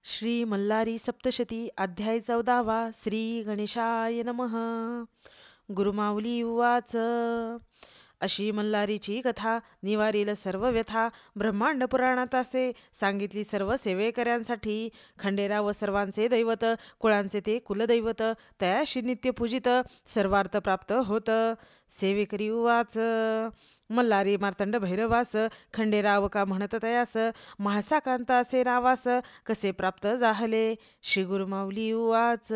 श्री मल्हारी सप्तशती अध्याय 14वा. श्री गणेशाय नमः. गुरुमाऊली उवाच. अशी मल्हारीची कथा निवारील सर्व व्यथा. ब्रह्मांड पुराणात असे सांगितली सर्व सेवेकऱ्यांसाठी. खंडेराव सर्वांचे दैवत, कुळांचे ते कुलदैवत. तयाशी नित्य पूजित, सर्वार्थ प्राप्त होत. सेवेकरी उवाच. मल्हारी मार्तंड भैरवास, खंडेराव का म्हणत तयास. म्हाळसा कांता असे नावास, कसे प्राप्त जाहले. श्री गुरुमाऊली उवाच.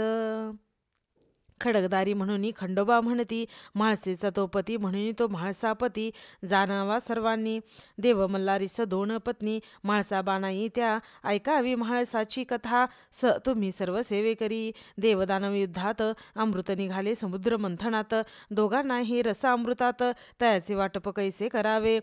खडगदारी म्हणून खंडोबा म्हणती, म्हाळसेचा तो पती म्हणून तो म्हाळसापती. जाणावा सर्वांनी देव मल्हारीस दोन पत्नी. म्हाळसा बानाई त्या ऐकावी म्हाळसाची कथा. तुम्ही सर्व सेवेकरी. देवदानव युद्धात अमृत निघाले समुद्र मंथनात. दोघांनाही रस अमृतात, तयाचे वाटप कैसे करावे.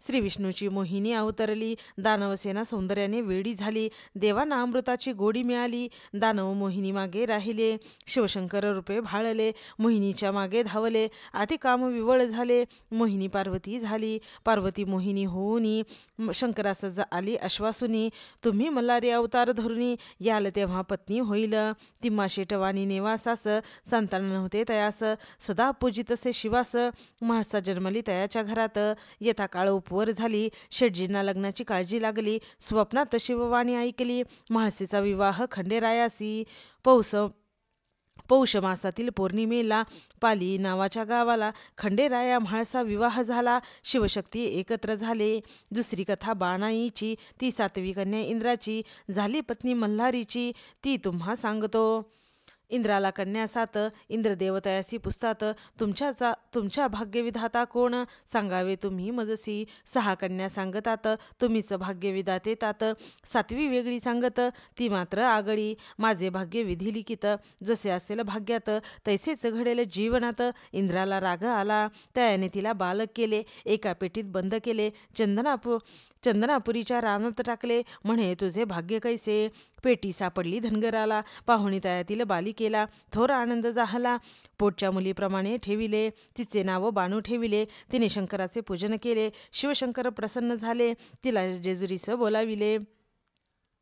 श्री विष्णूची मोहिनी अवतरली, दानवसेना सौंदर्याने वेडी झाली. देवांना अमृताची गोडी मिळाली, दानव मोहिनी मागे राहिले. शिवशंकर रूपे भाळले, मोहिनीच्या मागे धावले. अति काम विवळ झाले, मोहिनी पार्वती झाली. पार्वती मोहिनी होऊनी शंकरास आली आश्वासुनी. तुम्ही मल्हारी अवतार धरुनी, याल तेव्हा पत्नी होईल. तिम्मा शेटवानी नेवासास, संतान नव्हते तयास. सदा पूजितसे शिवास, म्हाळसा जन्मली तयाच्या घरात. यथा काळ उपवर झाली, शेटजींना लग्नाची काळजी लागली. स्वप्नात शिववाणी ऐकली, म्हाळसेचा विवाह खंडेरायासी. पौष मासातील पौर्णिमेला पाली नावाच्या गावाला खंडेराया म्हाळसा विवाह झाला. शिवशक्ती एकत्र झाले. दुसरी कथा बाणाईची, ती 7वी कन्या इंद्राची. झाली पत्नी मल्हारीची, ती तुम्हा सांगतो. इंद्राला कन्या 7, इंद्रदेव तयासी पुसतात. तुमच्या भाग्यविधाता कोण, सांगावे तुम्ही मजसी. 6 कन्या सांगतात, तुम्हीच भाग्यविधाते तात. 7वी वेगळी सांगत, ती मात्र आगळी. माझे भाग्य विधी लिखित, जसे असेल भाग्यात तैसेच घडेल जीवनात. इंद्राला राग आला, त्याने तिला बालक केले. एका पेटीत बंद केले, चंदनापुरीच्या रानात टाकले. म्हणे तुझे भाग्य कैसे. पेटी सापडली धनगराला, पाहुणी तयातील बालिकेला. थोर आनंद झाला, पोटच्या मुलीप्रमाणे ठेविले. तिचे नाव बानू ठेविले. तिने शंकराचे पूजन केले. शिवशंकर प्रसन्न झाले, तिला जेजुरीस बोलाविले.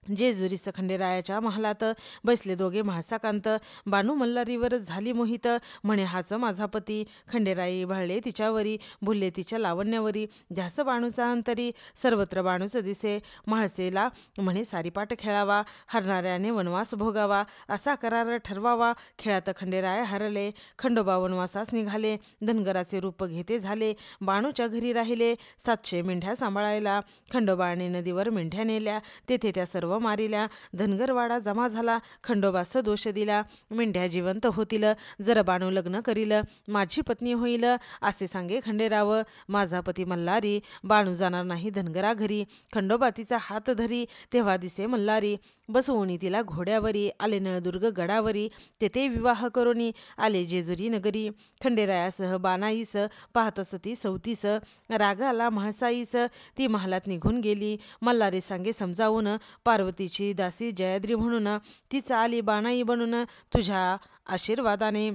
जेजुरीस खंडेरायाच्या महालात बसले दोघे म्हाळसाकांत. बानू मल्हारीवर झाली मोहित, म्हणे हाच माझा पती. खंडेराई भाळले तिच्यावरी, भुलले तिच्या लावण्यावरी. ध्यास बाणूचा अंतरी, सर्वत्र बाणूच दिसे. म्हाळसेला म्हणे सारीपाट खेळावा, हरणाऱ्याने वनवास भोगावा. असा करार ठरवावा, खेळात खंडेराय हरले. खंडोबा वनवासास निघाले, धनगराचे रूप घेते झाले. बाणूच्या घरी राहिले 700 मेंढ्या सांभाळायला. खंडोबाने नदीवर मेंढ्या नेल्या, तेथे त्या सर्व मारिल्या. धनगरवाडा जमा झाला, खंडोबास दोष दिला. मेंढ्या जिवंत होतील, जर बाणू लग्न करील, माझी पत्नी होईल, असे सांगे खंडेराव. माझा पती मल्हारी, बाणू जाणार नाही धनगरा घरी. खंडोबा तिचा हात धरी, तेव्हा दिसे मल्हारी. बसवून तिला घोड्यावरी, आले नळदुर्ग गडावरी. तेथे विवाह करोनी, आले जेजुरी नगरी. खंडेरायासह बानाईस, पाहतस ती 34. राग आला म्हाळसाईस, ती महालात निघून गेली. मल्हारी सांगे समजावून, पार्वतीची दासी जयाद्री म्हणून. तिचा आली बाणाई बनून, तुझ्या आशीर्वादाने.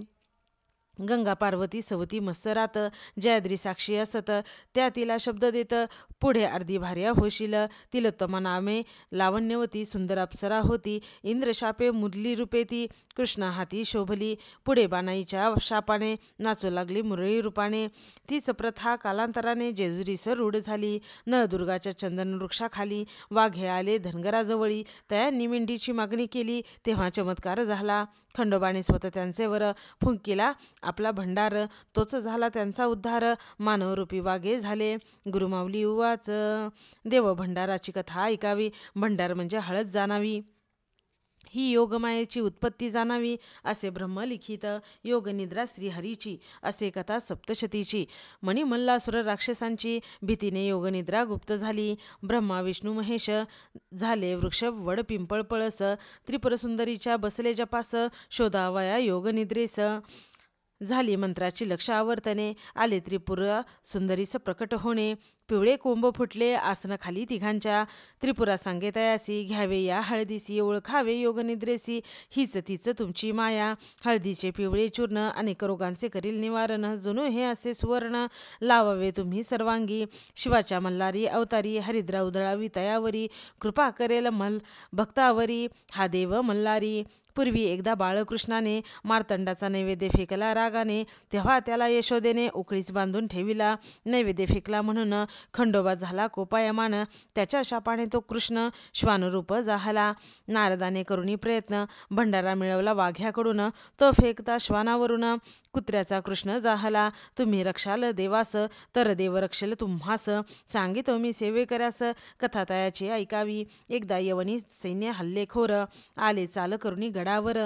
गंगा पार्वती सवती मत्सरात, जयाद्री साक्षी असत, त्या तिला शब्द देत. पुढे अर्धी भार्या होशील. तिलोत्तमा नामे लावण्यवती, सुंदर अप्सरा होती. इंद्रशापे मुरली रूपे ती, कृष्णा हाती शोभली. पुढे बाणाईच्या शापाने नाचू लागली मुरळी रूपाने. तीच प्रथा कालांतराने जेजुरीस रूढ झाली. नळदुर्गाच्या चंदन वृक्षाखाली वाघे आले धनगराजवळी. तयांनी मेंढीची मागणी केली, तेव्हा चमत्कार झाला. खंडोबाने स्वतः त्यांचे वर फुंकिला आपला भंडार, तोच झाला त्यांचा उद्धार. मानवरूपी वाघे झाले. गुरुमाऊली उवाच. देव भंडाराची कथा ऐकावी, भंडार म्हणजे हळद जाणावी. ही योगमायेची उत्पत्ती जाणावी, असे ब्रह्म लिखित. योगनिद्रा श्रीहरीची, असे कथा सप्तशतीची. मणिमल्लासुर राक्षसांची, भीतीने योगनिद्रा गुप्त झाली. ब्रह्मा विष्णू महेश झाले वृक्ष वड पिंपळ पळस. त्रिपुरसुंदरीच्या बसले जपास, शोधावया योगनिद्रेस. झाली मंत्राची लक्ष आवर्तने, आले त्रिपुरा सुंदरीस प्रकट होणे. पिवळे कोंब फुटले आसन खाली तिघांच्या. त्रिपुरा सांगे तयासी घ्यावे या हळदीसी ओळखावे योगनिद्रेसी हीच तीच तुमची माया. हळदीचे पिवळे चूर्ण अनेक रोगांचे करील निवारण जणू हे असे सुवर्ण लावावे तुम्ही सर्वांगी. शिवाच्या मल्हारी अवतारी हरिद्रा उधळावी तयावरी कृपा करेल भक्तावरी हा देव मल्हारी. पूर्वी एकदा बाळकृष्णाने मार्तंडाचा नैवेद्य फेकला रागाने तेव्हा त्याला यशोदेने उकळीस बांधून ठेविला. नैवेद्य फेकला म्हणून खंडोबा झाला कोपायमान त्याच्या शापाने तो कृष्ण श्वानरूप झाला. नारदाने करुणी प्रयत्न भंडारा मिळवला वाघ्याकडून तो फेकता श्वानावरून कुत्र्याचा कृष्ण झाला. तुम्ही रक्षाल देवास तर देव रक्षेल तुम्हास सांगितो मी सेवेकऱ्यास कथा तयाची ऐकावी. एकदा यवनी सैन्य हल्लेखोर आले चाल करुणी गडावर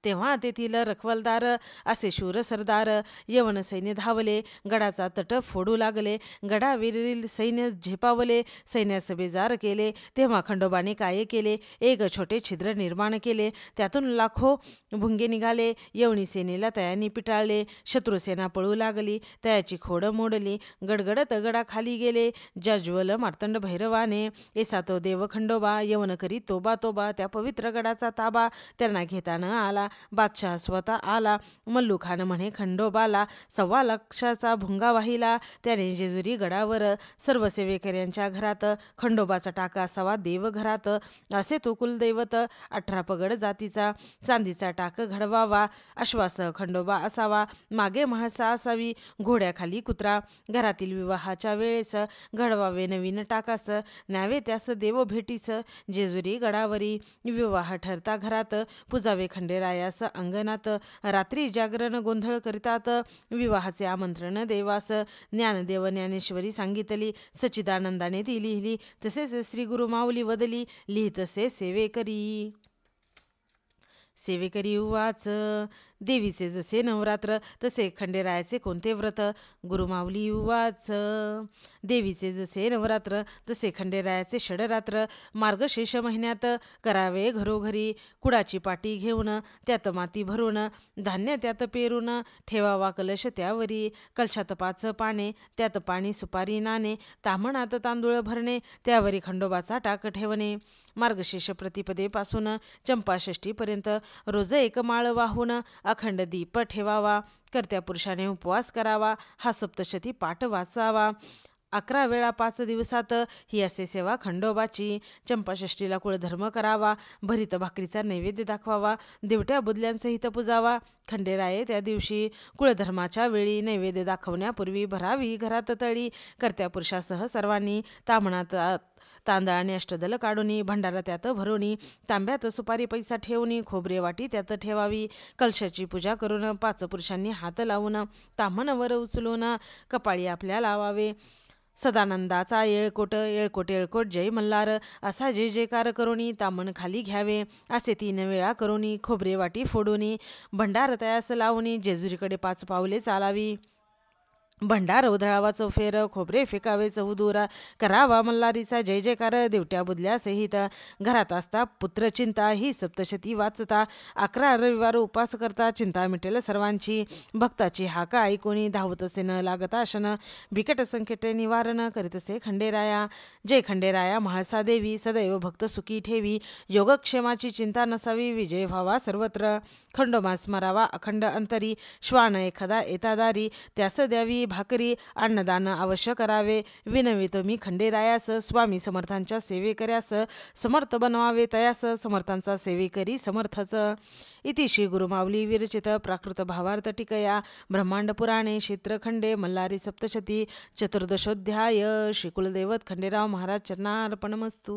तेव्हा तेथील रखवलदार असे शूर सरदार यवन सैन्य धावले गडाचा तट फोडू लागले. गडावरील सैन्य झेपावले सैन्यास बेजार केले. तेव्हा खंडोबाने काय केले एक छोटे छिद्र निर्माण केले त्यातून लाखो भुंगे निघाले. यवनी सेनेला तयानी पिटाळले शत्रुसेना पळू लागली तयाची खोड मोडली. गडगडत गडाखाली गेले ज्याज्वल मार्तंड भैरवाने. ऐसा तो देव खंडोबा यवन करी तोबा तोबा त्या पवित्र गडाचा ताबा त्यांना घेता न आला. बादशाह स्वतः आला मल्लूखान म्हणे खंडोबाला 1.25 लाखाचा भुंगा वाहिला त्याने जेजुरी गडावर. सर्व सेवेकऱ्यांच्या घरात खंडोबाचा टाका असावा देव घरात असे तो कुलदैवत. 18 पगड जातीचा चांदीचा टाक घडवावा अश्वासह खंडोबा असावा मागे म्हाळसा असावी घोड्याखाली कुत्रा. घरातील विवाहाच्या वेळेस घडवावे नवीन टाकास न्यावे त्यास देव भेटीस. जेजुरी गडावरी विवाह ठरता घरात पुजावे खंडेरायास अंगणात. रात्री जागरण गोंधळ करीतात विवाहाचे आमंत्रण देवास. ज्ञानदेव ज्ञानेश्वरी सांगितली सच्चिदानंदाने ती लिहिली तसेच श्री गुरु माऊली वदली लिहितसे सेवेकरी. सेवेकरी उवाच देवीचे जसे नवरात्र तसे खंडेरायाचे कोणते व्रत. गुरुमाऊली उवाच देवीचे जसे नवरात्र तसे खंडेरायाचे षडरात्र. मार्गशीर्ष महिन्यात करावे घरोघरी कुडाची पाटी घेऊन त्यात माती भरून धान्य त्यात पेरून ठेवावा कलश त्यावरी. कलशात 5 पाने त्यात पाणी सुपारी नाणे ताम्हणात तांदूळ भरणे त्यावरी खंडोबाचा टाक ठेवणे. मार्गशीर्ष प्रतिपदेपासून चंपाषष्ठीपर्यंत रोज 1 माळ वाहून अखंड दीप ठेवावा. कर्त्या पुरुषाने उपवास करावा हा सप्तशती पाठ वाचावा. 11 वेळा 5 दिवसात ही असे सेवा खंडोबाची. चंपाषष्ठीला कुळधर्म करावा भरीत भाकरीचा नैवेद्य दाखवावा दिवट्या बुदल्यांसहित पुजावा. खंडेराये त्या दिवशी कुळधर्माच्या वेळी नैवेद्य दाखवण्यापूर्वी भरावी घरात तळी. कर्त्या पुरुषासह सर्वांनी ताम्हणात तांदळाने अष्टदल काढूनी भंडारा त्यात भरोनी तांब्यात सुपारी पैसा ठेवून खोबरे वाटी त्यात ठेवावी. कलशाची पूजा करून 5 पुरुषांनी हात लावून ताम्हण उचलून कपाळी आपल्या लावावे. सदानंदाचा येळकोट येळकोट येळकोट जय मल्हार असा जय जयकार करुनी ताम्हण खाली घ्यावे. असे 3 वेळा करुनी खोबरे वाटी फोडूनी भंडार तयास लावून जेजुरीकडे 5 पावले चालावी. भंडार उधळावा चौफेर खोबरे फेकावे चौदूर करावा मल्हारीचा जय जयकार दिवट्या बुदल्या सहित. घरात असता पुत्र चिंता ही सप्तशती वाचता 11 रविवार उपास करता चिंता मिटेल सर्वांची. भक्ताची हाका ऐकून धावतसे न लागता शन बिकट संकटे निवारण करीतसे खंडेराया. जय खंडेराया म्हाळसा देवी सदैव भक्त सुखी ठेवी. योगक्षेमाची चिंता नसावी विजय व्हावा सर्वत्र. खंडोबा स्मरावा अखंड अंतरी श्वान एखादा येतादारी त्यास द्यावी भाकरी. अन्नदान अवश्य करावे विनवितो मी खंडेरायास. स्वामी समर्थांच्या सेवेकऱ्यास समर्थ बनवावे तयास समर्थांचा सेवेकरी समर्थच. इति श्री गुरुमाऊली विरचित प्राकृत भावार्थ टीकया ब्रह्मांड पुराणे क्षेत्रखंडे मल्हारी सप्तशती चतुर्दशोध्याय. श्री कुलदैवत खंडेराव महाराज चरणार्पणमस्तु.